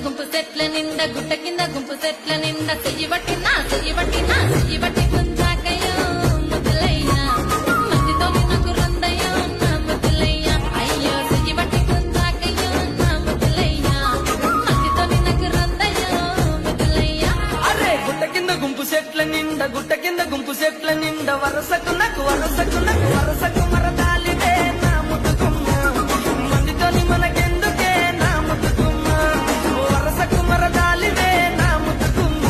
గుంపు సెట్ల నిండా గుట్ట కింద గుంపు సెట్ల నిండా చెయ్యి పట్టినా గుంజాకయ్యో ముద్దులయ్యా మందితో నాకు రందయ్యో నా ముద్దులయ్యా అయ్యో చెయ్యి పట్టి గుంజాకయ్యో నా ముద్దులయ్యా మందితో నాకు రందయ్యో ముద్దులయ్యా. అరే గుట్ట కింద గుంపు సెట్ల నిండా గుట్ట కింద గుంపు సెట్ల నిండా వరసకు వరసకు మరదాలిదే నా ముద్దుకుమ్మ మందితోని మనకెందుకే నా ముద్దుకుమ్మ వరసకు మరదాలిదే నా ముద్దుకుమ్మ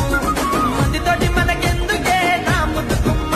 మందితోటి మనకెందుకే నా ముద్దుకుమ్మ.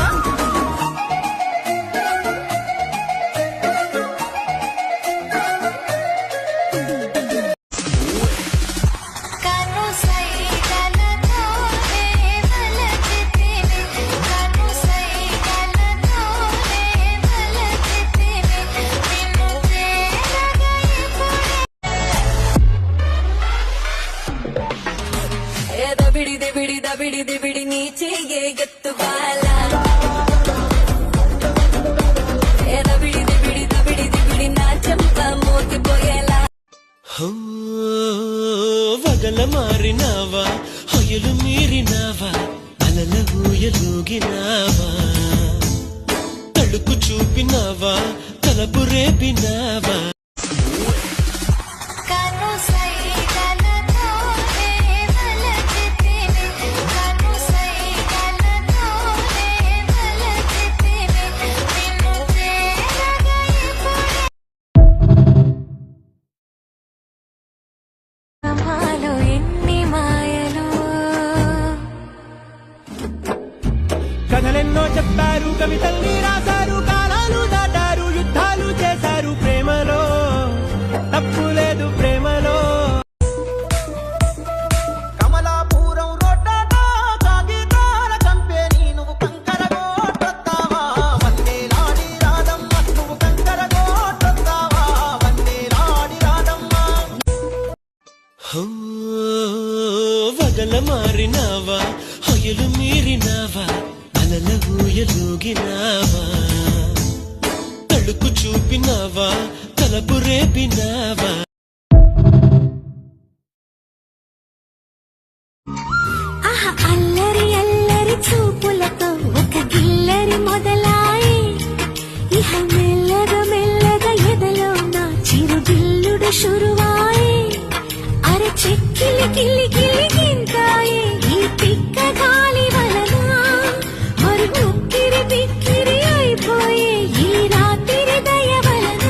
దబిడి నీ చెయ్యే ఎత్తుబాల దబిడి నా చెంప మోగిపోయేలా. వగల మారినావా హొయలు మీరినావా అలల ఊయలూగినావా తడుకు చూపినావా తలపు రేపినావా కథలెన్నో చెప్పారు కవితల్ని రాశారు కాలాలు దాటారు యుద్ధాలు చేశారు ప్రేమలో తప్పు లేదు ప్రేమలో. కమలాపురం రోడ్డాటో కాగితాల కంపెనీ నువ్వు కంకరగోట్టొత్తావా వందేలాడి రాదమ్మ నువ్వు కంకరగోట్టొత్తావా వందేలాడి రాదమ్మ. వగల మారినావా హొయలు మీరినావా అలల ఊయలూగినావా తడుకు చూపినావా తలపు రేపినావా. అల్లరి అల్లరి చూపులతో ఒక గిల్లరి మొదలాయి ఇహ మెల్లగా ఎదలో నా చిరు గిల్లుడు షురువాయి అర చెక్కిలి గిల్లి గింతాయి ఈ పిక్క గాలి వలన మరి ఉక్కిరి బిక్కిరి అయిపోయి ఈ రాత్రి దయ వలన.